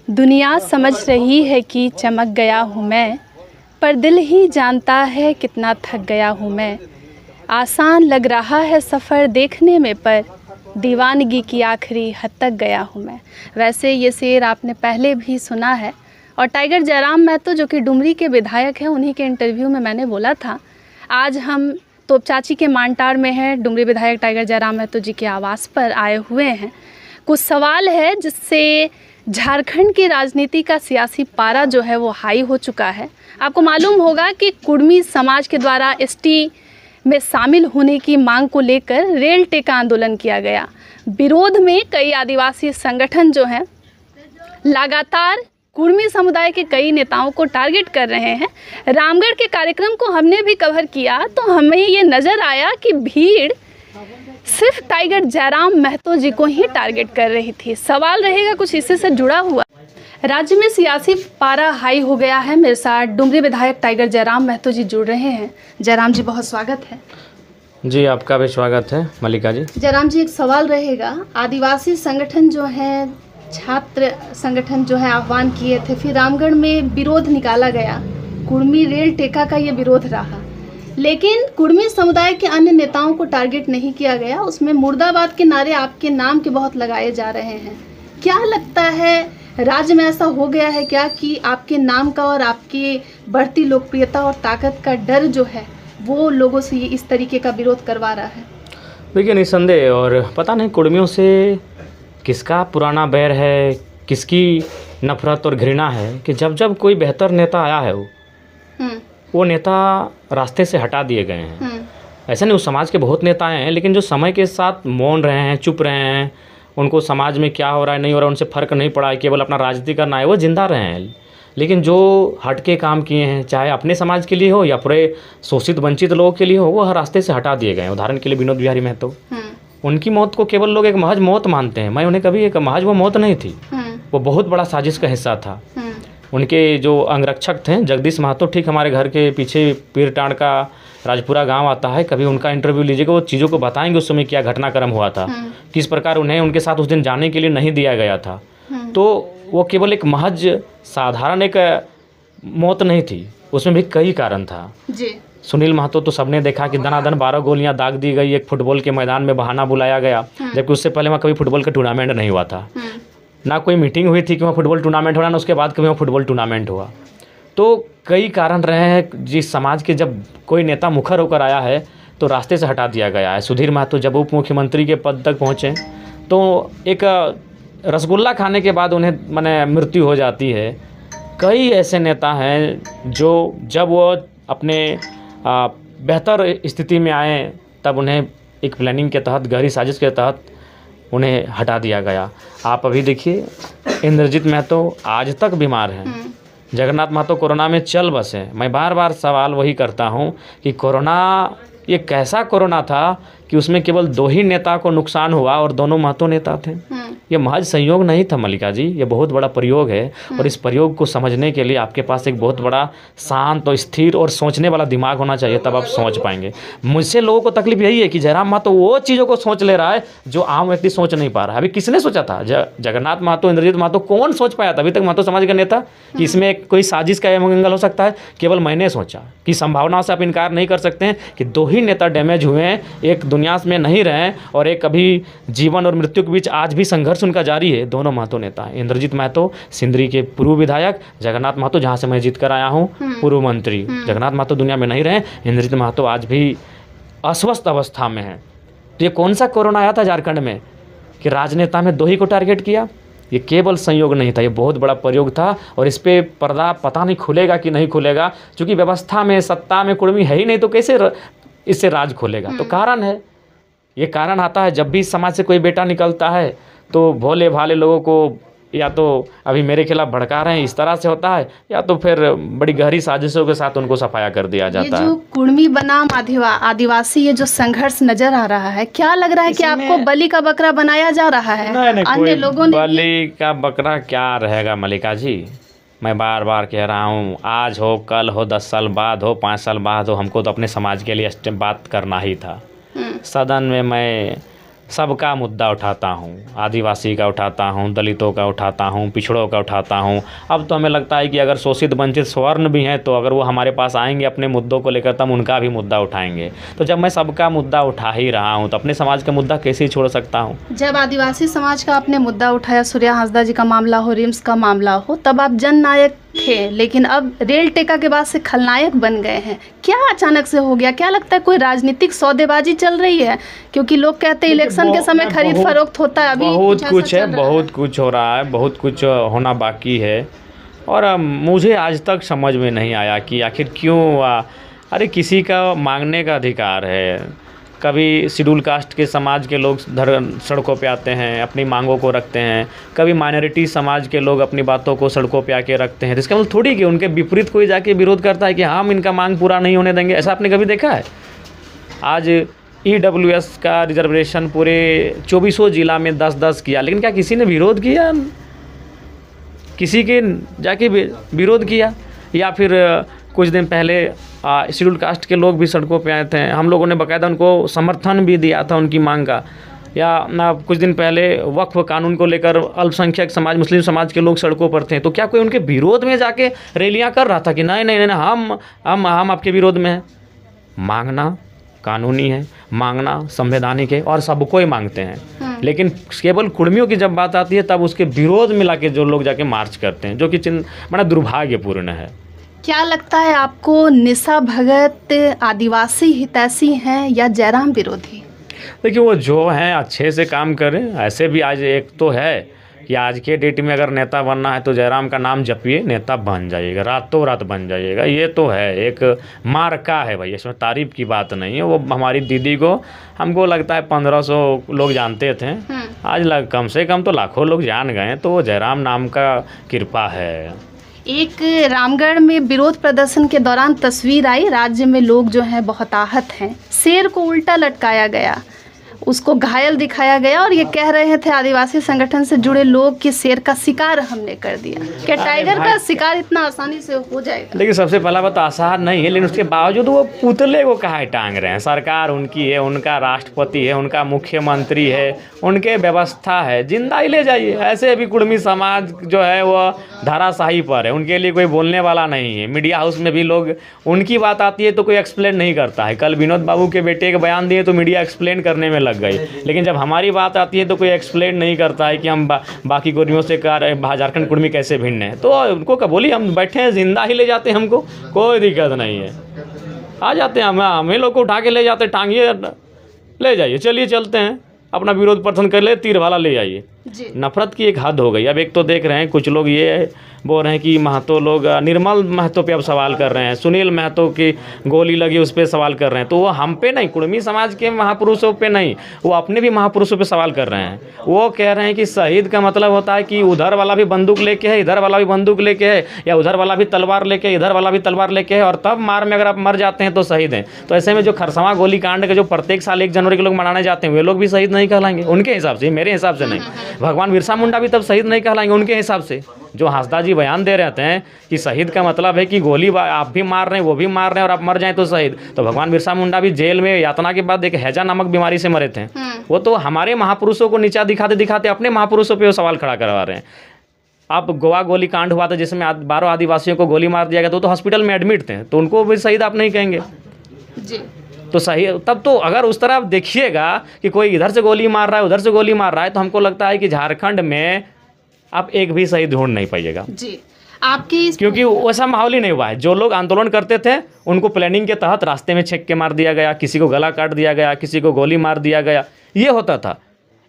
दुनिया समझ रही है कि चमक गया हूँ मैं, पर दिल ही जानता है कितना थक गया हूँ मैं। आसान लग रहा है सफ़र देखने में, पर दीवानगी की आखिरी हद तक गया हूँ मैं। वैसे ये शेर आपने पहले भी सुना है, और टाइगर जयराम महतो जो कि डुमरी के विधायक हैं, उन्हीं के इंटरव्यू में मैंने बोला था। आज हम तोपचाची के मानटार में हैं, डुमरी विधायक टाइगर जयराम महतो जी के आवास पर आए हुए हैं। कुछ सवाल है जिससे झारखंड की राजनीति का सियासी पारा जो है वो हाई हो चुका है। आपको मालूम होगा कि कुर्मी समाज के द्वारा एसटी में शामिल होने की मांग को लेकर रेल टेका आंदोलन किया गया। विरोध में कई आदिवासी संगठन जो हैं लगातार कुर्मी समुदाय के कई नेताओं को टारगेट कर रहे हैं। रामगढ़ के कार्यक्रम को हमने भी कवर किया तो हमें ये नज़र आया कि भीड़ सिर्फ टाइगर जयराम महतो जी को ही टारगेट कर रही थी। सवाल रहेगा कुछ इससे से जुड़ा हुआ। राज्य में सियासी पारा हाई हो गया है। मेरे साथ डुमरी विधायक टाइगर जयराम महतो जी जुड़ रहे हैं। जयराम जी बहुत स्वागत है। जी आपका भी स्वागत है मल्लिका जी। जयराम जी एक सवाल रहेगा, आदिवासी संगठन जो है, छात्र संगठन जो है आह्वान किए थे, फिर रामगढ़ में विरोध निकाला गया, कुर्मी रेल टेका का ये विरोध रहा, लेकिन कुर्मी समुदाय के अन्य नेताओं को टारगेट नहीं किया गया। उसमें मुर्दाबाद के नारे आपके नाम के बहुत लगाए जा रहे हैं। क्या लगता है राज्य में ऐसा हो गया है क्या कि आपके नाम का और आपकी बढ़ती लोकप्रियता और ताकत का डर जो है वो लोगों से इस तरीके का विरोध करवा रहा है? देखिए निस्संदेह, और पता नहीं कुर्मियों से किसका पुराना बैर है, किसकी नफरत और घृणा है कि जब जब कोई बेहतर नेता आया है वो नेता रास्ते से हटा दिए गए हैं। ऐसा नहीं, उस समाज के बहुत नेता हैं, लेकिन जो समय के साथ मौन रहे हैं, चुप रहे हैं, उनको समाज में क्या हो रहा है नहीं हो रहा है उनसे फ़र्क नहीं पड़ा है, केवल अपना राजनीति करना है, वो जिंदा रहे हैं। लेकिन जो हट के काम किए हैं, चाहे अपने समाज के लिए हो या पूरे शोषित वंचित लोगों के लिए हो, वो हर रास्ते से हटा दिए गए हैं। उदाहरण के लिए विनोद बिहारी महतो, उनकी मौत को केवल लोग एक महज मौत मानते हैं। मैं उन्हें कभी एक महज वो मौत नहीं थी, वो बहुत बड़ा साजिश का हिस्सा था। उनके जो अंगरक्षक थे जगदीश महतो, ठीक हमारे घर के पीछे पीरटांड का राजपुरा गांव आता है, कभी उनका इंटरव्यू लीजिएगा, वो चीज़ों को बताएंगे उस समय क्या घटनाक्रम हुआ था, किस प्रकार उन्हें उनके साथ उस दिन जाने के लिए नहीं दिया गया था। तो वो केवल एक महज साधारण एक मौत नहीं थी, उसमें भी कई कारण था जी। सुनील महतो तो सबने देखा कि दनादन 12 गोलियां दाग दी गई, एक फुटबॉल के मैदान में बहाना बुलाया गया, जबकि उससे पहले वहाँ कभी फुटबॉल का टूर्नामेंट नहीं हुआ था, ना कोई मीटिंग हुई थी कि वहाँ फुटबॉल टूर्नामेंट हो रहा, ना उसके बाद कभी वहाँ फुटबॉल टूर्नामेंट हुआ। तो कई कारण रहे हैं जिस समाज के जब कोई नेता मुखर होकर आया है तो रास्ते से हटा दिया गया है। सुधीर महतो जब उप मुख्यमंत्री के पद तक पहुँचे तो एक रसगुल्ला खाने के बाद उन्हें माने मृत्यु हो जाती है। कई ऐसे नेता हैं जो जब वो अपने बेहतर स्थिति में आए तब उन्हें एक प्लानिंग के तहत, गहरी साजिश के तहत उन्हें हटा दिया गया। आप अभी देखिए इंद्रजीत महतो आज तक बीमार हैं, जगन्नाथ महतो कोरोना में चल बसे। मैं बार बार सवाल वही करता हूं कि कोरोना ये कैसा कोरोना था कि उसमें केवल 2 ही नेता को नुकसान हुआ और दोनों महतो नेता थे। ये महज संयोग नहीं था मल्लिका जी, ये बहुत बड़ा प्रयोग है, और इस प्रयोग को समझने के लिए आपके पास एक बहुत बड़ा शांत और स्थिर और सोचने वाला दिमाग होना चाहिए, तब आप समझ पाएंगे। मुझसे लोगों को तकलीफ यही है कि जयराम महतो वो चीज़ों को सोच ले रहा है जो आम व्यक्ति सोच नहीं पा रहा है। अभी किसने सोचा था? जगन्नाथ महतो, इंद्रजीत महतो, कौन सोच पाया था अभी तक महतो समाज का नेता कि इसमें कोई साजिश का मंगल हो सकता है? केवल मैंने सोचा कि संभावनाओं से आप इनकार नहीं कर सकते हैं कि 2 ही नेता डैमेज हुए हैं, एक दुनिया में नहीं रहे और एक अभी जीवन और मृत्यु के बीच आज भी संघर्ष उनका जारी है। दोनों महतो नेता हैं, इंद्रजीत महतो सिंदरी के पूर्व विधायक, जगन्नाथ महतो जहां से मैं जीत कर आया हूं पूर्व मंत्री। जगन्नाथ महतो दुनिया में नहीं रहे, इंद्रजीत महतो आज भी अस्वस्थ अवस्था में है। तो ये कौन सा कोरोना आया था झारखंड में कि राजनेता में 2 ही को टारगेट किया? ये केवल संयोग नहीं था, ये बहुत बड़ा प्रयोग था, और इस पे पर्दा पता नहीं खुलेगा कि नहीं खुलेगा, क्योंकि व्यवस्था में, सत्ता में कुर्मी है ही नहीं, तो कैसे इससे राज खुलेगा? तो कारण है, ये कारण आता है जब भी समाज से कोई बेटा निकलता है तो भोले भाले लोगों को या तो अभी मेरे खिलाफ भड़का रहे हैं, इस तरह से होता है, या तो फिर बड़ी गहरी साजिशों के साथ उनको सफाया कर दिया जाता है। ये जो कुर्मी बनाम आदिवासी ये जो संघर्ष नजर आ रहा है, क्या लग रहा है कि आपको बलि का बकरा बनाया जा रहा है? नहीं, अन्य लोगों ने बलि का बकरा क्या रहेगा मल्लिका जी? मैं बार बार कह रहा हूँ, आज हो, कल हो, 10 साल बाद हो, 5 साल बाद हो, हमको तो अपने समाज के लिए बात करना ही था। सदन में मैं सबका मुद्दा उठाता हूँ, आदिवासी का उठाता हूँ, दलितों का उठाता हूँ, पिछड़ों का उठाता हूँ। अब तो हमें लगता है कि अगर शोषित वंचित स्वर्ण भी हैं तो अगर वो हमारे पास आएंगे अपने मुद्दों को लेकर तो हम उनका भी मुद्दा उठाएंगे। तो जब मैं सबका मुद्दा उठा ही रहा हूँ तो अपने समाज का मुद्दा कैसे ही छोड़ सकता हूँ। जब आदिवासी समाज का आपने मुद्दा उठाया, सूर्या हांसदा जी का मामला हो, रिम्स का मामला हो, तब आप जननायक थे, लेकिन अब रेल टेका के बाद से खलनायक बन गए हैं। क्या अचानक से हो गया? क्या लगता है कोई राजनीतिक सौदेबाजी चल रही है? क्योंकि लोग कहते हैं इलेक्शन के समय खरीद फरोख्त होता है, अभी बहुत कुछ है, बहुत कुछ हो रहा है, बहुत कुछ होना बाकी है। और मुझे आज तक समझ में नहीं आया कि आखिर क्यों अरे किसी का मांगने का अधिकार है। कभी शेड्यूल कास्ट के समाज के लोग सड़कों पे आते हैं, अपनी मांगों को रखते हैं, कभी माइनॉरिटी समाज के लोग अपनी बातों को सड़कों पे आके रखते हैं। इसका मतलब थोड़ी कि उनके विपरीत कोई जाके विरोध करता है कि हम इनका मांग पूरा नहीं होने देंगे। ऐसा आपने कभी देखा है? आज EWS का रिजर्वेशन पूरे 24 जिला में 10-10 किया, लेकिन क्या किसी ने विरोध किया? किसी के जाके विरोध किया? या फिर कुछ दिन पहले शेड्यूल कास्ट के लोग भी सड़कों पे आए थे, हम लोगों ने बाकायदा उनको समर्थन भी दिया था उनकी मांग का। या कुछ दिन पहले वक्फ कानून को लेकर अल्पसंख्यक समाज, मुस्लिम समाज के लोग सड़कों पर थे, तो क्या कोई उनके विरोध में जाके रैलियां कर रहा था कि नहीं नहीं नहीं हम आपके विरोध में हैं? मांगना कानूनी है, मांगना संवैधानिक है और सबको ही मांगते हैं। लेकिन केवल कुर्मियों की जब बात आती है तब उसके विरोध में लाके जो लोग जाके मार्च करते हैं, जो कि बड़ा दुर्भाग्यपूर्ण है। क्या लगता है आपको, निशा भगत आदिवासी हितैषी हैं या जयराम विरोधी? देखिए, वो जो हैं अच्छे से काम करें। ऐसे भी आज एक तो है कि आज के डेट में अगर नेता बनना है तो जयराम का नाम जपिए, नेता बन जाइएगा, रातों रात बन जाइएगा। ये तो है, एक मार्का है भाई, इसमें तारीफ की बात नहीं है। वो हमारी दीदी को हमको लगता है 1500 लोग जानते थे, आज कम से कम तो लाखों लोग जान गए। तो वो जयराम नाम का कृपा है। एक रामगढ़ में विरोध प्रदर्शन के दौरान तस्वीर आई, राज्य में लोग जो हैं बहुत आहत हैं। शेर को उल्टा लटकाया गया, उसको घायल दिखाया गया और ये कह रहे थे आदिवासी संगठन से जुड़े लोग कि शेर का शिकार हमने कर दिया। क्या टाइगर का शिकार इतना आसानी से हो जाएगा? लेकिन सबसे पहला बात आसान नहीं है, लेकिन उसके बावजूद वो पुतले को कहाँ टांग रहे हैं? सरकार उनकी है, उनका राष्ट्रपति है, उनका मुख्यमंत्री है, उनके व्यवस्था है, जिंदा ही ले जाइए। ऐसे अभी कुर्मी समाज जो है वो धाराशाही पर है, उनके लिए कोई बोलने वाला नहीं है। मीडिया हाउस में भी लोग, उनकी बात आती है तो कोई एक्सप्लेन नहीं करता है। कल विनोद बाबू के बेटे के बयान दिए तो मीडिया एक्सप्लेन करने में लग गई, लेकिन जब हमारी बात आती है तो कोई एक्सप्लेन नहीं करता है कि हम बाकी कुर्मियों से झारखंड कुर्मी कैसे भिन्न है। तो उनको क्या बोली, हम बैठे हैं, जिंदा ही ले जाते हैं, हमको कोई दिक्कत नहीं है। आ जाते हैं, हमें लोग को उठा के ले जाते, टांगिए ले जाइए, चलिए चलते हैं, अपना विरोध प्रदर्शन कर ले, तीर वाला ले आइए। नफरत की एक हद हो गई। अब एक तो देख रहे हैं कुछ लोग ये बोल रहे हैं कि महतो लोग, निर्मल महतो पे अब सवाल कर रहे हैं, सुनील महतो की गोली लगी उस पर सवाल कर रहे हैं। तो वो हम पे नहीं, कुर्मी समाज के महापुरुषों पे नहीं, वो अपने भी महापुरुषों पे सवाल कर रहे हैं। वो कह रहे हैं कि शहीद का मतलब होता है कि उधर वाला भी बंदूक लेके है, इधर वाला भी बंदूक लेके है, या उधर वाला भी तलवार लेके, इधर वाला भी तलवार लेके है, और तब मार में अगर आप मर जाते हैं तो शहीद हैं। तो ऐसे में जो खरसवां गोली कांड के जो प्रत्येक साल 1 जनवरी के लोग मनाने जाते हैं, वे लोग भी शहीद नहीं कहलाएंगे उनके हिसाब से, मेरे हिसाब से नहीं। भगवान बिरसा मुंडा भी तब शहीद नहीं कहलाएंगे उनके हिसाब से। जो हांसदा जी बयान दे रहते हैं कि शहीद का मतलब है कि गोली आप भी मार रहे हैं, वो भी मार रहे हैं, और आप मर जाएं तो शहीद। तो भगवान बिरसा मुंडा भी जेल में यातना के बाद एक हैजा नामक बीमारी से मरे थे। वो तो हमारे महापुरुषों को नीचा दिखाते दिखाते अपने महापुरुषों पे वो सवाल खड़ा करवा रहे हैं। अब गोवा गोली कांड हुआ था जिसमें 12 आदिवासियों को गोली मार दिया गया, तो हॉस्पिटल में एडमिट थे, तो उनको भी शहीद आप नहीं कहेंगे जी। तो सही। तब तो अगर उस तरह आप देखिएगा कि कोई इधर से गोली मार रहा है, उधर से गोली मार रहा है, तो हमको लगता है कि झारखंड में आप एक भी शहीद ढूंढ नहीं पाइएगा जी। आपकी क्योंकि वैसा माहौल ही नहीं हुआ है। जो लोग आंदोलन करते थे उनको प्लानिंग के तहत रास्ते में छेक के मार दिया गया, किसी को गला काट दिया गया, किसी को गोली मार दिया गया, ये होता था।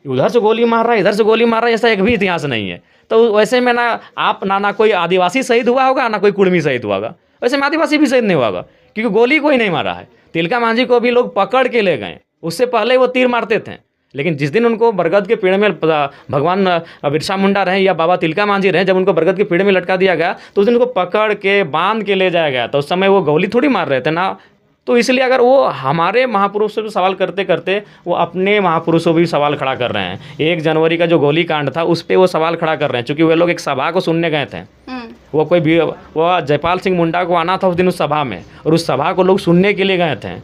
उधर से गोली मार रहा है, इधर से गोली मार रहा है, ऐसा एक भी इतिहास नहीं है। तो वैसे में ना कोई आदिवासी शहीद हुआ होगा, ना कोई कुर्मी शहीद हुआ होगा। वैसे में आदिवासी भी शहीद नहीं हुआ होगा क्योंकि गोली कोई नहीं मारा है। तिलका मांझी को भी लोग पकड़ के ले गए, उससे पहले वो तीर मारते थे। लेकिन जिस दिन उनको बरगद के पेड़ में भगवान बिरसा मुंडा रहे या बाबा तिलका मांझी रहे, जब उनको बरगद के पेड़ में लटका दिया गया तो उस दिन उनको पकड़ के बांध के ले जाया गया। तो उस समय वो गोली थोड़ी मार रहे थे ना। तो इसलिए अगर वो हमारे महापुरुषों पर सवाल करते करते वो अपने महापुरुषों पर भी सवाल खड़ा कर रहे हैं। 1 जनवरी का जो गोली कांड था उस पर वो सवाल खड़ा कर रहे हैं, चूँकि वे लोग एक सभा को सुनने गए थे। वो जयपाल सिंह मुंडा को आना था उस दिन उस सभा में, और उस सभा को लोग सुनने के लिए गए थे।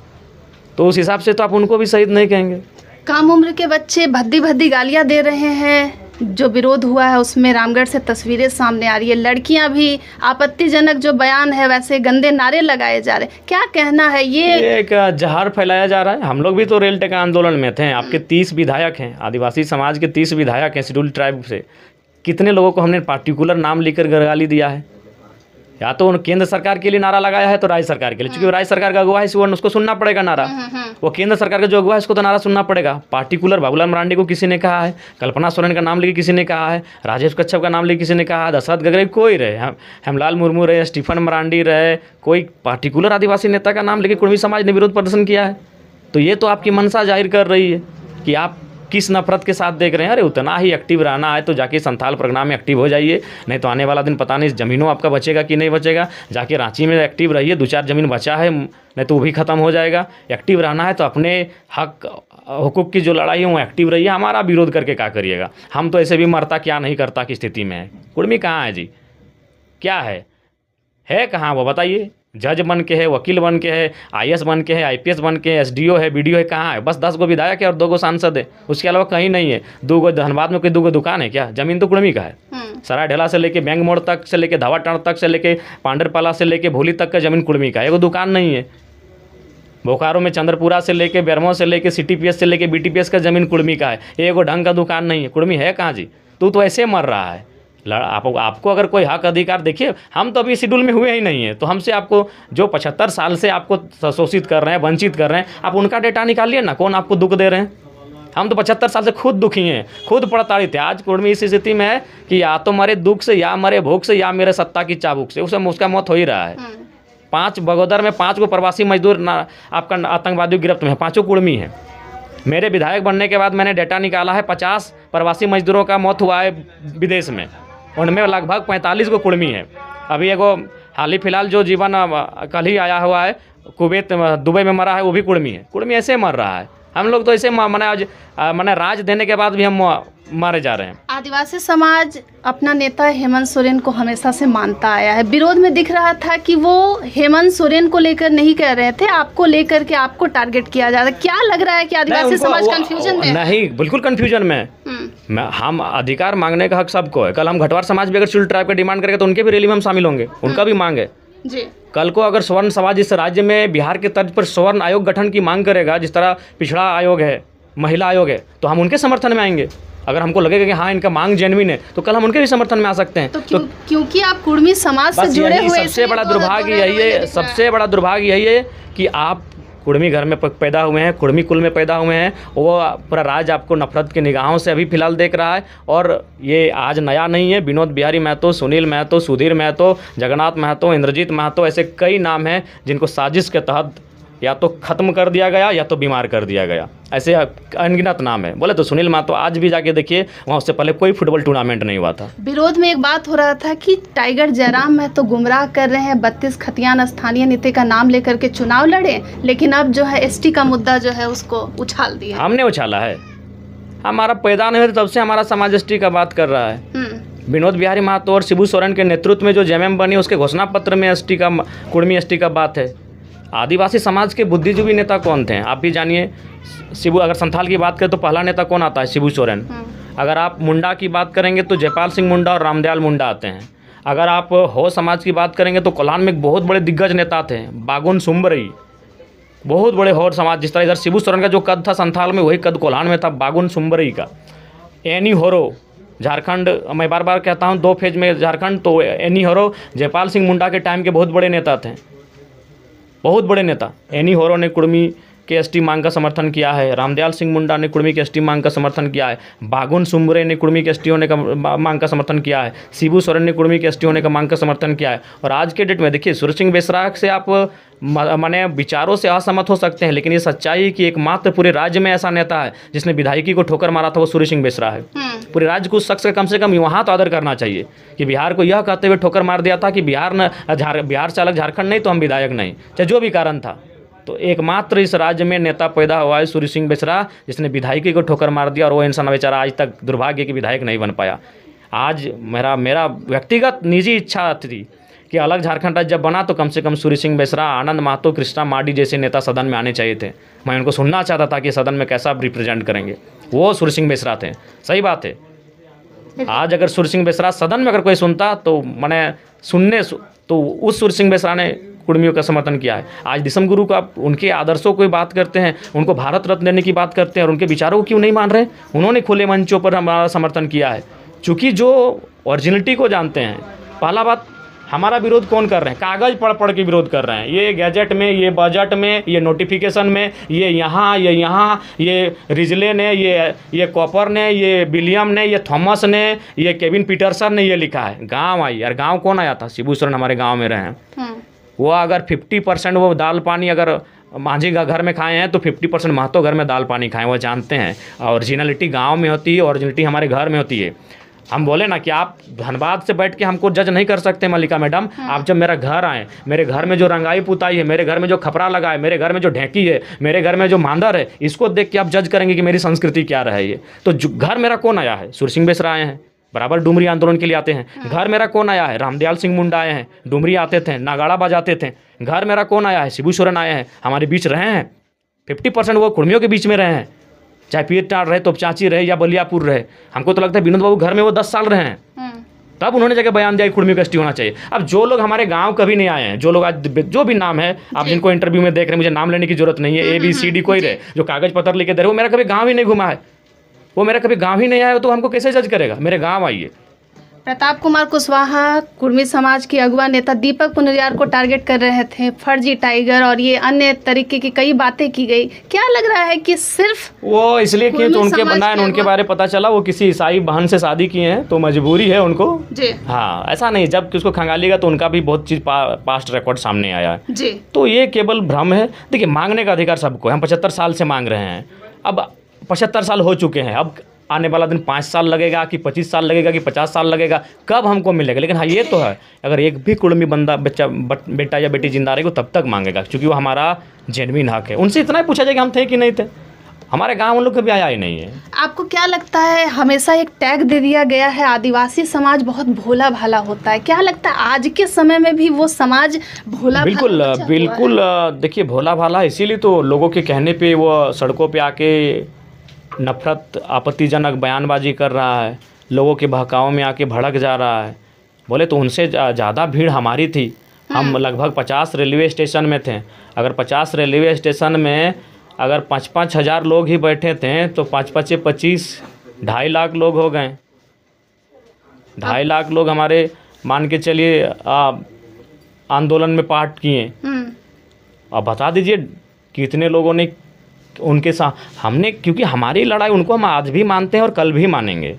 तो उस हिसाब से तो आप उनको भी शहीद नहीं कहेंगे। कम उम्र के बच्चे भद्दी भद्दी गालियां दे रहे हैं। जो विरोध हुआ है उसमें रामगढ़ से तस्वीरें सामने आ रही है। लड़कियां भी आपत्तिजनक जो बयान है वैसे गंदे नारे लगाए जा रहे हैं। क्या कहना है? ये एक जहर फैलाया जा रहा है। हम लोग भी तो रेल टेका आंदोलन में थे। आपके 30 विधायक हैं, आदिवासी समाज के 30 विधायक हैं शेड्यूल ट्राइब से। कितने लोगों को हमने पार्टिकुलर नाम लेकर गाली दिया है? या तो केंद्र सरकार के लिए नारा लगाया है तो राज्य सरकार के लिए, क्योंकि राज्य सरकार का अगुवा है उसको सुनना पड़ेगा नारा। वो केंद्र सरकार का जो अगुवा है उसको तो नारा सुनना पड़ेगा। पार्टिकुलर बाबूलाल मरांडी को किसी ने कहा है, कल्पना सोरेन का नाम लेके किसी ने कहा है, राजेश कच्छप का नाम लेके किसी ने कहा है, दशरथ गगरे, कोई रहे, हेमलाल मुर्मू रहे, स्टीफन मरांडी रहे, कोई पार्टिकुलर आदिवासी नेता का नाम लेके कुर्मी समाज ने विरोध प्रदर्शन किया है। तो ये तो आपकी मंशा जाहिर कर रही है कि आप किस नफरत के साथ देख रहे हैं। अरे उतना ही एक्टिव रहना है तो जाके संथाल परगना में एक्टिव हो जाइए, नहीं तो आने वाला दिन पता नहीं ज़मीनों आपका बचेगा कि नहीं बचेगा। जाके रांची में एक्टिव रहिए, 2-4 ज़मीन बचा है, नहीं तो वो भी ख़त्म हो जाएगा। एक्टिव रहना है तो अपने हक हुकूक की जो लड़ाई है वो एक्टिव रहिए। हमारा विरोध करके क्या करिएगा? हम तो ऐसे भी मरता क्या नहीं करता की स्थिति में है। कुर्मी कहाँ है जी? क्या है कहाँ वो बताइए? जज बन के है, वकील बन के है, IAS बन के है, IPS बन के है, SDO है, BDO है, कहाँ है? बस 10 गो विधायक है और 2 गो सांसद है, उसके अलावा कहीं नहीं है। 2 गो धनबाद में कोई 2 गो दुकान है क्या? जमीन तो कुर्मी का है। सराय ढेला से लेके बैंक मोड़ तक से लेके धावाटाण तक से लेके पांडरपाला से लेके भोली तक का जमीन कुर्मी का है, एगो दुकान नहीं है। बोकारो में चंद्रपुरा से लेके बेरमो से लेके CTPS से लेके BTPS का जमीन कुर्मी का है, एगो ढंग का दुकान नहीं है। कुर्मी है कहाँ जी? तू तो ऐसे मर रहा है। आपको अगर कोई हक अधिकार, देखिए हम तो अभी शेड्यूल में हुए ही नहीं है, तो हमसे आपको जो 75 साल से आपको शोषित कर रहे हैं, वंचित कर रहे हैं, आप उनका डेटा निकालिए ना, कौन आपको दुख दे रहे हैं। हम तो 75 साल से खुद दुखी हैं, खुद प्रताड़ित है। आज कुर्मी इस स्थिति में है कि या तो मरे दुख से, या मरे भूख से, या मेरे सत्ता की चाबुक से, उसका मौत हो ही रहा है। 5 बगोदर में 5 गो प्रवासी मजदूर आपका आतंकवादी गिरफ्त में है, 5 कुर्मी हैं। मेरे विधायक बनने के बाद मैंने डेटा निकाला है, 50 प्रवासी मजदूरों का मौत हुआ है विदेश में, उनमें लगभग 45 को कुर्मी है। अभी एगो हाल ही फिलहाल जो जीवन कल ही आया हुआ है, कुवैत दुबई में मरा है, वो भी कुर्मी है। कुर्मी ऐसे मर रहा है। हम लोग तो ऐसे मैंने राज देने के बाद भी हम मारे जा रहे हैं। आदिवासी समाज अपना नेता हेमंत सोरेन को हमेशा से मानता आया है। विरोध में दिख रहा था कि वो हेमंत सोरेन को लेकर नहीं कह रहे थे, आपको लेकर के आपको टारगेट किया जा रहा है। क्या लग रहा है कि आदिवासी समाज कंफ्यूजन में? नहीं, बिल्कुल कंफ्यूजन में। हम अधिकार मांगने का हक सबको है। कल हम घटवार समाज भी अगर शेड्यूल ट्राइब का डिमांड करेंगे तो उनके भी रैली में हम शामिल होंगे, उनका भी मांग है जी। कल को अगर स्वर्ण समाज इस राज्य में बिहार के तर्ज पर स्वर्ण आयोग गठन की मांग करेगा, जिस तरह पिछड़ा आयोग है, महिला आयोग है, तो हम उनके समर्थन में आएंगे। अगर हमको लगेगा कि हाँ इनका मांग जेन्युइन है तो कल हम उनके भी समर्थन में आ सकते हैं। तो क्योंकि आप कुर्मी समाज से जुड़े हुए, सबसे बड़ा दुर्भाग्य यही है, सबसे बड़ा दुर्भाग्य यही है कि आप कुर्मी घर में पैदा हुए हैं, कुर्मी कुल में पैदा हुए हैं। वो पूरा राज्य आपको नफरत की निगाहों से अभी फिलहाल देख रहा है। और ये आज नया नहीं है। विनोद बिहारी महतो, सुनील महतो, सुधीर महतो, जगन्नाथ महतो, इंद्रजीत महतो, ऐसे कई नाम हैं जिनको साजिश के तहत या तो ख़त्म कर दिया गया या तो बीमार कर दिया गया। ऐसे अनगिनत नाम है। बोले तो सुनील महतो आज भी जाके देखिए, वहाँ उससे पहले कोई फुटबॉल टूर्नामेंट नहीं हुआ था। विरोध में एक बात हो रहा था कि टाइगर जयराम महतो गुमराह कर रहे हैं, 32 खतियान स्थानीय नेता का नाम लेकर के चुनाव लड़े, लेकिन अब जो है ST का मुद्दा जो है उसको उछाल दिया। हमने उछाला है? हमारा पैदा नहीं हुआ तब से हमारा समाज ST का बात कर रहा है। विनोद बिहारी महतो और शिबू सोरेन के नेतृत्व में जो JMM बनी, उसके घोषणा पत्र में ST का, कुर्मी ST का बात है। आदिवासी समाज के बुद्धिजीवी नेता कौन थे आप भी जानिए। शिबू, अगर संथाल की बात करें तो पहला नेता कौन आता है? शिबू सोरेन। अगर आप मुंडा की बात करेंगे तो जयपाल सिंह मुंडा और रामदयाल मुंडा आते हैं। अगर आप हो समाज की बात करेंगे तो कोल्हान में एक बहुत बड़े दिग्गज नेता थे, बागुन सुम्बरई, बहुत बड़े हो समाज। जिस तरह इधर शिबू सोरेन का जो कद था संथाल में, वही कद कोल्हान में था बागुन सुम्बरई का। एनी होरो, झारखंड, मैं बार बार कहता हूँ 2 फेज में झारखंड, तो एनी होरो जयपाल सिंह मुंडा के टाइम के बहुत बड़े नेता थे, बहुत बड़े नेता। एनी होरो ने कुर्मी के ST मांग का समर्थन किया है, रामदयाल सिंह मुंडा ने कुर्मी के ST मांग का समर्थन किया है, बागुन सुम्बरे ने कुर्मी के ST होने का मांग का समर्थन किया है, शिबू सोरेन ने कुर्मी के ST होने का मांग का समर्थन किया है। और आज के डेट में देखिए, सूर्य सिंह बेसरा से आप माने विचारों से असहमत हो सकते हैं, लेकिन ये सच्चाई है कि एकमात्र पूरे राज्य में ऐसा नेता है जिसने विधायकी को ठोकर मारा था, वो सूर्य सिंह बेसरा है। पूरे राज्य को उस शख्स का कम से कम वहाँ तो आदर करना चाहिए कि बिहार को यह कहते हुए ठोकर मार दिया था कि बिहार से अलग झारखंड नहीं तो हम विधायक नहीं, चाहे जो भी कारण था। तो एकमात्र इस राज्य में नेता पैदा हुआ है सूर्य सिंह बेसरा, जिसने विधायकी को ठोकर मार दिया, और वो इंसान बेचारा आज तक दुर्भाग्य की विधायक नहीं बन पाया। आज मेरा व्यक्तिगत निजी इच्छा थी कि अलग झारखंड राज्य जब बना तो कम से कम सूर्य सिंह बेसरा, आनंद महतो, कृष्णा माडी जैसे नेता सदन में आने चाहिए थे। मैं उनको सुनना चाहता था कि सदन में कैसा रिप्रेजेंट करेंगे। वो सूर्य सिंह बेसरा थे। सही बात है। आज अगर सूर्य सिंह बेसरा सदन में अगर कोई सुनता तो मैंने तो उस सूर्य सिंह बेसरा ने कुर्मियों का समर्थन किया है। आज दिसम गुरु का उनके आदर्शों को बात करते हैं, उनको भारत रत्न देने की बात करते हैं, और उनके विचारों को क्यों नहीं मान रहे? उन्होंने खुले मंचों पर हमारा समर्थन किया है, चूँकि जो ओरिजिनलिटी को जानते हैं। पहला बात, हमारा विरोध कौन कर रहे हैं? कागज़ पढ़ पढ़ के विरोध कर रहे हैं। ये गैजेट में, ये बजट में, ये नोटिफिकेशन में, ये यहाँ, ये रिजले ने, ये कॉपर ने, ये विलियम ने, ये थॉमस ने, ये केविन पीटरसन ने ये लिखा है। गांव आई यार, गांव कौन आया था? शिबू सोरेन हमारे गांव में रहे हैं। वो अगर 50% वो दाल पानी अगर मांझी का घर में खाए हैं तो 50% महतो घर में दाल पानी खाएं। वो जानते हैं ओरिजिनलिटी गांव में होती है, ओरिजिनलिटी हमारे घर में होती है। हम बोले ना कि आप धनबाद से बैठ के हमको जज नहीं कर सकते मल्लिका मैडम। आप जब मेरा घर आए, मेरे घर में जो रंगाई पुताई है, मेरे घर में जो खपरा लगा है, मेरे घर में जो ढेंकी है, मेरे घर में जो मांदर है, इसको देख के आप जज करेंगे कि मेरी संस्कृति क्या रहा है। ये तो घर मेरा कौन आया है? सूर्य सिंह बेसरा आए हैं, बराबर डुमरी आंदोलन के लिए आते हैं। घर मेरा कौन आया है? रामदयाल सिंह मुंडा आए हैं, डुमरी आते थे, नागाड़ा बजाते थे। घर मेरा कौन आया है? शिबू सोरेन आए हैं, हमारे बीच रहे हैं। 50% वो कुर्मियों के बीच में रहे हैं, चाहे पीरटार रहे, तोपचांची रहे या बलियापुर रहे। हमको तो लगता है विनोद बाबू घर में वो 10 साल रहे हैं, तब उन्होंने जगह बयान दिया कि कुर्मी का एसटी होना चाहिए। अब जो लोग हमारे गांव कभी नहीं आए हैं, जो लोग आज जो भी नाम है आप जिनको इंटरव्यू में देख रहे हैं, मुझे नाम लेने की जरूरत नहीं है, ABCD कोई रहे जो कागज पत्र लेके दे रहे, वो मेरा कभी गाँव ही नहीं घुमा है, वो मेरा कभी गाँव ही नहीं आया, तो हमको कैसे जज करेगा? मेरे गाँव आइए। प्रताप कुमार कुशवाहा कुर्मी समाज के अगुआ नेता दीपक पुनरियार को टारगेट कर रहे थे, फर्जी टाइगर और ये अन्य तरीके की कई बातें की गई। क्या लग रहा है कि सिर्फ वो इसलिए किए तो उनके बनाए, उनके बारे पता चला वो किसी ईसाई बहन से शादी किए हैं तो मजबूरी है उनको जी। हाँ, ऐसा नहीं, जब उसको खंगालिएगा तो उनका भी बहुत चीज़ पास्ट रिकॉर्ड सामने आया है जी। तो ये केवल भ्रम है। देखिए, मांगने का अधिकार सबको है। हम 75 साल से मांग रहे हैं, अब 75 साल हो चुके हैं। अब आने वाला दिन 5 साल लगेगा कि 25 साल लगेगा कि 50 साल लगेगा, कब हमको मिलेगा? लेकिन हाँ, ये तो है, अगर एक भी कुर्मी बंदा बेटा या बेटी जिंदा रहेगी तब तक मांगेगा, क्योंकि वो हमारा जेन्युइन हक है। उनसे इतना ही पूछा जाए कि हम थे कि नहीं थे। हमारे गांव उन लोग कभी आया ही नहीं है। आपको क्या लगता है, हमेशा एक टैग दे दिया गया है आदिवासी समाज बहुत भोला भाला होता है, क्या लगता है आज के समय में भी वो समाज भोला? बिल्कुल बिल्कुल। देखिए, भोला भाला इसीलिए तो लोगों के कहने पे वो सड़कों पे आके नफरत आपत्तिजनक बयानबाजी कर रहा है, लोगों के बहकाव में आके भड़क जा रहा है। बोले तो उनसे ज़्यादा भीड़ हमारी थी। हम लगभग 50 रेलवे स्टेशन में थे। अगर 50 रेलवे स्टेशन में अगर 5-5 हज़ार लोग ही बैठे थे तो 5-5 25 2.5 लाख लोग हो गए। 2.5 लाख लोग हमारे मान के चलिए आंदोलन में पार्ट किए। अब बता दीजिए कितने लोगों ने उनके साथ हमने, क्योंकि हमारी लड़ाई उनको हम आज भी मानते हैं और कल भी मानेंगे।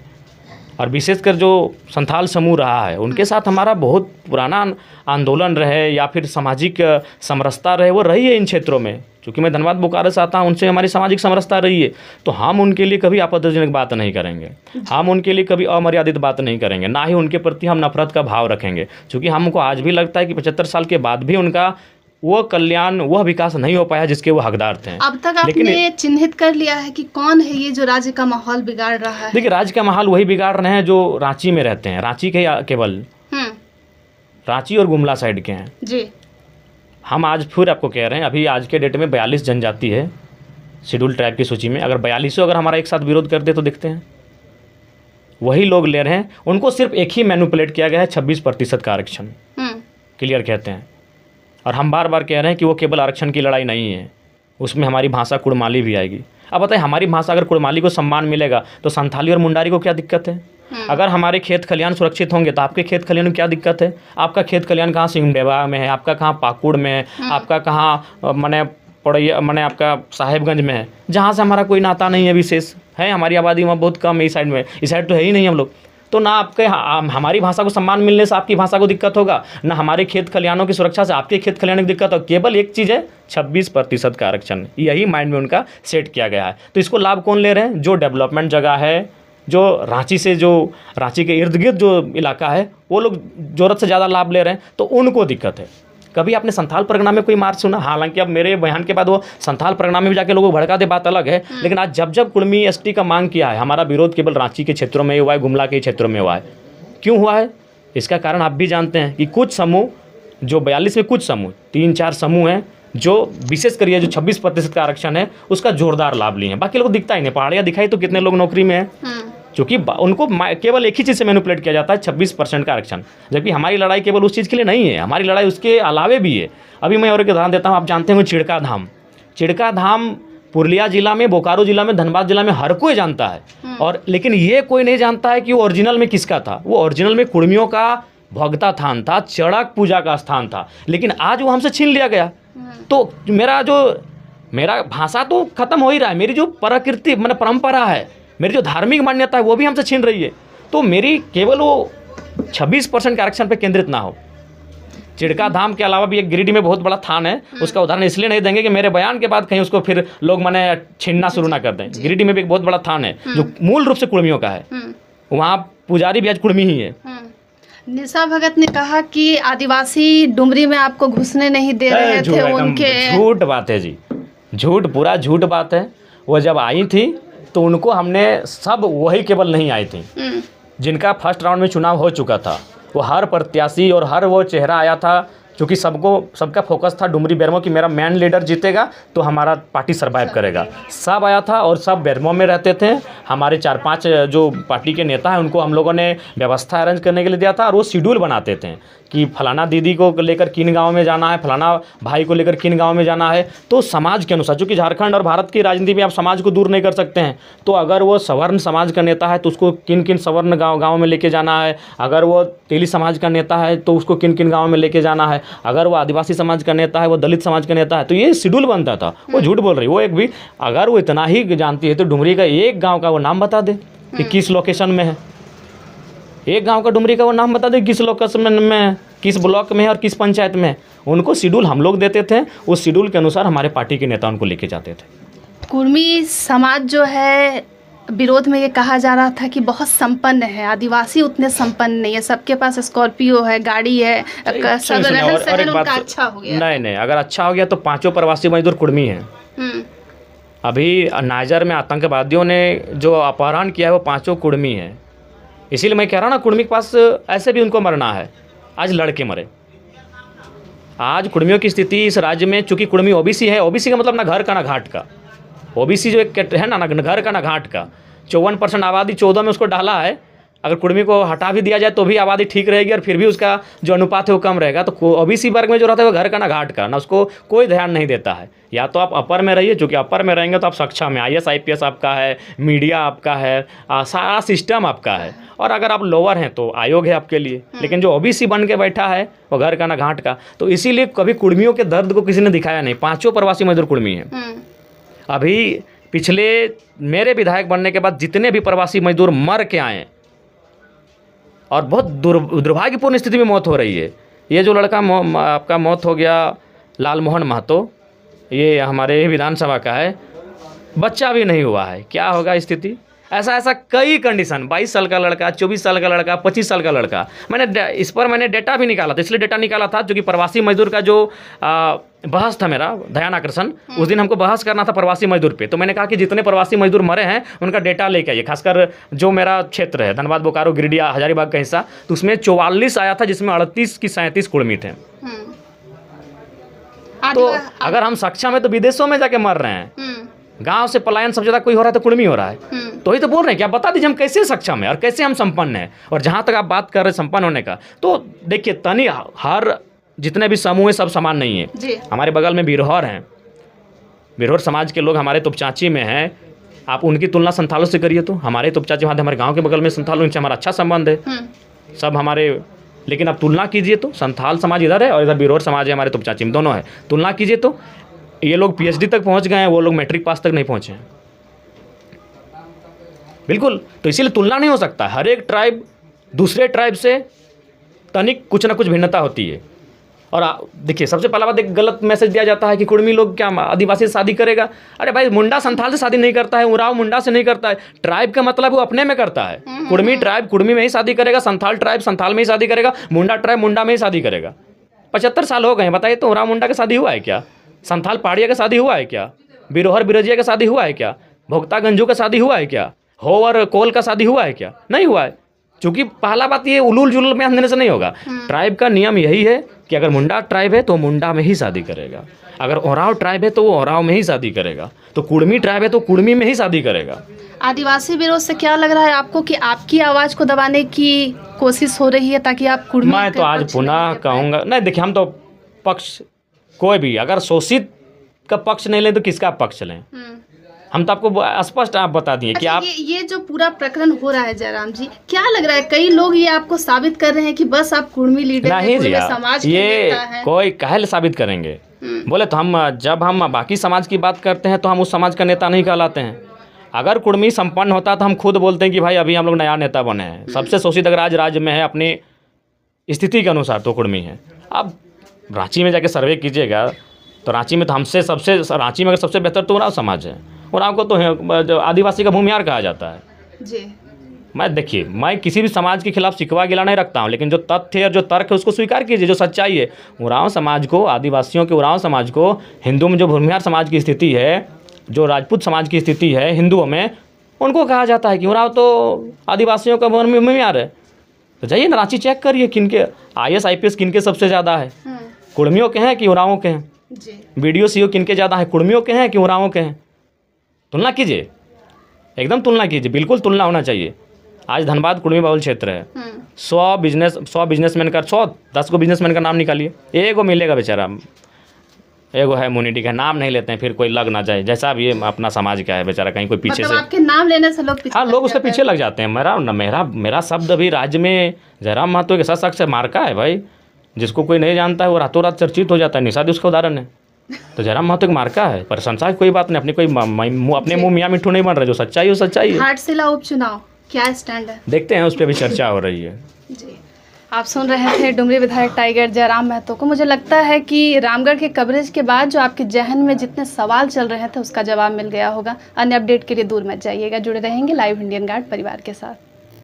और विशेषकर जो संथाल समूह रहा है उनके साथ हमारा बहुत पुराना आंदोलन रहे या फिर सामाजिक समरसता रहे, वो रही है इन क्षेत्रों में। क्योंकि मैं धनबाद बोकारो से आता हूँ, उनसे हमारी सामाजिक समरसता रही है, तो हम उनके लिए कभी आपत्तिजनक बात नहीं करेंगे, हम उनके लिए कभी अमर्यादित बात नहीं करेंगे, ना ही उनके प्रति हम नफरत का भाव रखेंगे। क्योंकि हमको आज भी लगता है कि 75 साल के बाद भी उनका वो कल्याण, वह विकास नहीं हो पाया जिसके वो हकदार थे। अब तक आपने चिन्हित कर लिया है कि कौन है ये जो राज्य का माहौल बिगाड़ रहा है? देखिए, राज्य का माहौल वही बिगाड़ रहे हैं जो रांची में रहते हैं, रांची के केवल रांची और गुमला साइड के हैं जी। हम आज फिर आपको कह रहे हैं, अभी आज के डेट में 42 जनजाति है शेड्यूल ट्राइब की सूची में। अगर 42 अगर हमारा एक साथ विरोध कर दे तो देखते हैं, वही लोग ले रहे हैं। उनको सिर्फ एक ही मैनिपुलेट किया गया है, 26% का आरक्षण क्लियर कहते हैं। और हम बार बार कह रहे हैं कि वो केवल आरक्षण की लड़ाई नहीं है, उसमें हमारी भाषा कुड़माली भी आएगी। अब बताइए, हमारी भाषा अगर कुड़माली को सम्मान मिलेगा तो संथाली और मुंडारी को क्या दिक्कत है? अगर हमारे खेत खलियान सुरक्षित होंगे तो आपके खेत खलियान में क्या दिक्कत है? आपका खेत खलियान कहाँ सिमडेगा में है, आपका कहाँ पाकुड़ में है, आपका कहाँ मने आपका साहेबगंज में है, जहाँ से हमारा कोई नाता नहीं है। विशेष है, हमारी आबादी वहाँ बहुत कम है, इस साइड में, इस साइड तो है ही नहीं हम लोग। तो ना आपके हमारी भाषा को सम्मान मिलने से आपकी भाषा को दिक्कत होगा, ना हमारे खेत खलियानों की सुरक्षा से आपके खेत खलियानों की दिक्कत होगा। केवल एक चीज़ है, 26% का आरक्षण, यही माइंड में उनका सेट किया गया है। तो इसको लाभ कौन ले रहे हैं? जो डेवलपमेंट जगह है, जो रांची से, जो रांची के इर्द गिर्द जो इलाका है, वो लोग ज़रूरत से ज़्यादा लाभ ले रहे हैं, तो उनको दिक्कत है। कभी आपने संथाल परगना में कोई मार्च सुना? हालांकि अब मेरे बयान के बाद वो संथाल परगना में भी जाके लोगों को भड़का दे, बात अलग है। लेकिन आज जब जब कुर्मी एसटी का मांग किया है, हमारा विरोध केवल रांची के क्षेत्रों में हुआ है, गुमला के क्षेत्रों में हुआ है। क्यों हुआ है? इसका कारण आप भी जानते हैं कि कुछ समूह जो 42 में कुछ समूह 3-4 समूह हैं जो विशेष कर जो 26% का आरक्षण है उसका जोरदार लाभ लिए हैं। बाकी लोग दिखता ही नहीं, पहाड़ियाँ दिखाई तो कितने लोग नौकरी में हैं, क्योंकि उनको केवल एक ही चीज़ से मैनिपुलेट किया जाता है 26% का आरक्षण। जबकि हमारी लड़ाई केवल उस चीज़ के लिए नहीं है, हमारी लड़ाई उसके अलावे भी है। अभी मैं और एक उदाहरण देता हूँ, आप जानते होंगे चिड़का धाम। चिड़का धाम पुरुलिया जिला में, बोकारो जिला में, धनबाद जिला में हर कोई जानता है, और लेकिन ये कोई नहीं जानता है कि वो ओरिजिनल में किसका था। वो ओरिजिनल में कुर्मियों का भगता थान था, चड़क पूजा का स्थान था, लेकिन आज वो हमसे छीन लिया गया। तो मेरा भाषा तो खत्म हो ही रहा है, मेरी जो प्रकृति मतलब परंपरा है, मेरी जो धार्मिक मान्यता है वो भी हमसे छीन रही है। तो मेरी केवल वो 26% के आरक्षण पर केंद्रित ना हो। चिड़का धाम के अलावा भी एक गिरिडीह में बहुत बड़ा थान है, उसका उदाहरण इसलिए नहीं देंगे कि मेरे बयान के बाद कहीं उसको फिर लोग माने छीनना शुरू ना कर दें। गिरिडीह में भी एक बहुत बड़ा थान है जो मूल रूप से कुर्मियों का है, वहाँ पुजारी भी आज कुर्मी ही है। निशा भगत ने कहा कि आदिवासी डुमरी में आपको घुसने नहीं दे रहे थे, उनके झूठ बात है जी, झूठ, पूरा झूठ बात है। वो जब आई थी तो उनको हमने सब, वही केवल नहीं आई थी जिनका फर्स्ट राउंड में चुनाव हो चुका था, वो हर प्रत्याशी और हर वो चेहरा आया था, क्योंकि सबका फोकस था डुमरी बेरमो की मेरा मैन लीडर जीतेगा तो हमारा पार्टी सर्वाइव करेगा। सब आया था और सब बेरमो में रहते थे। हमारे 4-5 जो पार्टी के नेता हैं उनको हम लोगों ने व्यवस्था अरेंज करने के लिए दिया था, और वो शेड्यूल बनाते थे कि फलाना दीदी को लेकर किन गांव में जाना है, फलाना भाई को लेकर किन गांव में जाना है। तो समाज के अनुसार, चूँकि झारखंड और भारत की राजनीति में आप समाज को दूर नहीं कर सकते हैं, तो अगर वो सवर्ण समाज का नेता है तो उसको किन किन सवर्ण गाँव में लेके जाना है, अगर वो तेली समाज का नेता है तो उसको किन किन गाँव में लेके जाना है, अगर वो आदिवासी समाज का नेता है, वो दलित समाज का नेता है, तो ये शेड्यूल बनता था। वो झूठ बोल रही, वो एक भी, अगर वो इतना ही जानती है तो डुमरी का एक गाँव का वो नाम बता दे कि किस लोकेशन में है। एक गांव का डुमरी का वो नाम बता दे किस लोकेशन में, किस ब्लॉक में है और किस पंचायत में। उनको शेड्यूल हम लोग देते थे, उस शेड्यूल के अनुसार हमारे पार्टी के नेता उनको लेके जाते थे। कुर्मी समाज जो है, विरोध में ये कहा जा रहा था कि बहुत संपन्न है, आदिवासी उतने संपन्न नहीं है, सबके पास स्कॉर्पियो है, गाड़ी है, सब रहन सहन उनका अच्छा हो गया। नहीं, अगर अच्छा हो गया तो 5 प्रवासी मजदूर कुर्मी हैं। अभी नाइजर में आतंकवादियों ने जो अपहरण किया है वो 5 कुर्मी हैं। इसीलिए मैं कह रहा हूँ ना, कुर्मी के पास ऐसे भी उनको मरना है, आज लड़के मरे। आज कुर्मियों की स्थिति इस राज्य में, चूंकि कुर्मी ओबीसी है, ओबीसी का मतलब ना घर का ना घाट का, ओबीसी जो एक है ना घर का ना घाट का, 54% आबादी 14 में उसको डाला है। अगर कुर्मी को हटा भी दिया जाए तो भी आबादी ठीक रहेगी और फिर भी उसका जो अनुपात है वो कम रहेगा। तो ओबीसी वर्ग में जो रहता है वो घर का ना घाट का, ना उसको कोई ध्यान नहीं देता है। या तो आप अपर में रहिए, चूँकि अपर में रहेंगे तो आप सक्षम है, IAS IPS आपका है, मीडिया आपका है, सारा सिस्टम आपका है, और अगर आप लोअर हैं तो आयोग है आपके लिए। लेकिन जो ओबीसी बन के बैठा है वो घर का ना घाट का। तो इसीलिए कभी कुर्मियों के दर्द को किसी ने दिखाया नहीं। 5 प्रवासी मजदूर कुर्मी हैं। अभी पिछले मेरे विधायक बनने के बाद जितने भी प्रवासी मजदूर मर के आए और बहुत दुर्भाग्यपूर्ण स्थिति में मौत हो रही है। ये जो लड़का आपका मौत हो गया, लालमोहन महतो, ये हमारे विधानसभा का है, बच्चा भी नहीं हुआ है। क्या होगा स्थिति? ऐसा कई कंडीशन, 22 साल का लड़का, 24 साल का लड़का, 25 साल का लड़का। इस पर मैंने डेटा भी निकाला था, इसलिए डेटा निकाला था क्योंकि प्रवासी मजदूर का जो बहस था मेरा, ध्यान आकर्षण, उस दिन हमको बहस करना था प्रवासी मजदूर पे। तो मैंने कहा कि जितने प्रवासी मजदूर मरे हैं उनका डेटा लेके आइए, खासकर जो मेरा क्षेत्र है धनबाद, बोकारो, गिरिडीह, हजारीबाग का हिस्सा, तो उसमें 44 आया था, जिसमें 38 की 37 कुर्मी थे। तो अगर हम सक्षम है तो विदेशों में जाके मर रहे हैं, गांव से पलायन सब ज़्यादा कोई हो रहा है तो कुर्मी हो रहा है। तो ही तो बोल रहे हैं कि आप बता दीजिए हम कैसे सक्षम है और कैसे हम संपन्न हैं। और जहाँ तक आप बात कर रहे हैं संपन्न होने का, तो देखिए तनी हर जितने भी समूह हैं सब समान नहीं है। हमारे बगल में बिरहोर हैं, बिरहोर समाज के लोग हमारे तुपचाची में हैं। आप उनकी तुलना संथालों से करिए तो हमारे तुपचाची वहाँ हमारे गाँव के बगल में संथालों से हमारा अच्छा संबंध है सब हमारे। लेकिन आप तुलना कीजिए तो संथाल समाज इधर है और इधर बिरहोर समाज है हमारे तुपचाची में, दोनों है। तुलना कीजिए तो ये लोग PhD तक पहुंच गए हैं, वो लोग मैट्रिक पास तक नहीं पहुंचे हैं। बिल्कुल, तो इसीलिए तुलना नहीं हो सकता। हर एक ट्राइब दूसरे ट्राइब से तनिक कुछ ना कुछ भिन्नता होती है। और देखिए सबसे पहला बात, एक गलत मैसेज दिया जाता है कि कुर्मी लोग क्या आदिवासी से शादी करेगा। अरे भाई, मुंडा संथाल से शादी नहीं करता है, उराव मुंडा से नहीं करता है। ट्राइब का मतलब वो अपने में करता है। कुर्मी ट्राइब कुर्मी में ही शादी करेगा, संथाल ट्राइब संथाल में ही शादी करेगा, मुंडा ट्राइब मुंडा में ही शादी करेगा। 75 साल हो गए, बताइए तो उराव मुंडा का शादी हुआ है क्या? संथाल पहाड़िया का शादी हुआ है क्या? बिरोहर बिरजिया का शादी हुआ है क्या? भोक्ता गंजू का शादी हुआ है क्या? हो और कोल का शादी हुआ है क्या? नहीं हुआ है। क्योंकि पहला बात ये उलूल जुलूल में देने से नहीं होगा। ट्राइब का नियम यही है कि कि अगर मुंडा ट्राइब है तो मुंडा में ही शादी करेगा, अगर ओराव ट्राइब है तो वो ओराव में ही शादी करेगा, तो कुड़मी ट्राइब है तो कुड़मी में ही शादी करेगा। आदिवासी विरोध से क्या लग रहा है आपको कि आपकी आवाज़ को दबाने की कोशिश हो रही है ताकि आप कुड़मी? मैं तो आज पुनः कहूँगा, नहीं देखिए, हम तो पक्ष कोई भी अगर शोषित का पक्ष नहीं लें तो किसका पक्ष लें? हम तो आपको स्पष्ट आप बता दिए कि आप ये जो पूरा प्रकरण हो रहा है जयराम जी, क्या लग रहा है कई लोग ये आपको साबित कर रहे हैं कि बस आप कुड़मी लीडर नहीं जी, समाज ये कोई काहे साबित करेंगे? बोले तो हम जब हम बाकी समाज की बात करते हैं तो हम उस समाज का नेता नहीं कहलाते हैं। अगर कुड़मी संपन्न होता तो हम खुद बोलते हैं कि भाई अभी हम लोग नया नेता बने हैं। सबसे शोषित अगर आज राज्य में है अपनी स्थिति के अनुसार तो कुड़मी है। अब रांची में जाके सर्वे कीजिएगा तो रांची में तो रांची में अगर सबसे बेहतर तो उराव समाज है। उराव को तो आदिवासी का भूमिहार कहा जाता है जी। मैं किसी भी समाज के खिलाफ शिकवा गिला नहीं रखता हूँ, लेकिन जो तथ्य और जो तर्क है उसको स्वीकार कीजिए, जो सच्चाई है। उराव समाज को, आदिवासियों के उराव समाज को, हिंदू में जो भूमिहार समाज की स्थिति है, जो राजपूत समाज की स्थिति है हिंदुओं में, उनको कहा जाता है कि उराव तो आदिवासियों का भूमिहार है। तो जाइए ना रांची चेक करिए किनके IAS IPS किनके सबसे ज़्यादा है, कुड़मियों के हैं कि उरावों के हैं? BDO CO किनके ज़्यादा है, कुड़मियों के हैं कि उरावों के हैं? तुलना कीजिए, एकदम तुलना कीजिए, बिल्कुल तुलना होना चाहिए। आज धनबाद कुड़मी बहुल क्षेत्र है, 100 बिजनेसमैन का 10 को बिजनेसमैन का नाम निकालिए, एगो मिलेगा बेचारा, एगो है मुनिटी का नाम नहीं लेते हैं, फिर कोई लग ना जाए, जैसा भी अपना समाज का है बेचारा, कहीं कोई पीछे से आपके नाम लेने से लोग पीछे, हाँ लोग उसके पीछे लग जाते हैं। मेरा शब्द अभी राज्य में जयराम महतो के साथ से मार्का है भाई, जिसको कोई नहीं जानता है वो रातों रात चर्चित हो जाता है। निषाद उसका उदाहरण है। तो जयराम महतो की मार्का है, प्रशंसा की कोई बात नहीं, अपने मुँह मियाँ मिट्ठू नहीं बन रहे, जो सच्चाई हो सच्चाई है। घाटशिला उपचुनाव क्या स्टैंड है, देखते हैं, उस पर भी चर्चा हो रही है जी। आप सुन रहे थे डुमरी विधायक टाइगर जयराम महतो को। मुझे लगता है कि रामगढ़ के कवरेज के बाद जो आपके जहन में जितने सवाल चल रहे थे उसका जवाब मिल गया होगा। अन्य अपडेट के लिए दूर मत जाइएगा, जुड़े रहेंगे लाइव इंडियन गार्ड परिवार के साथ।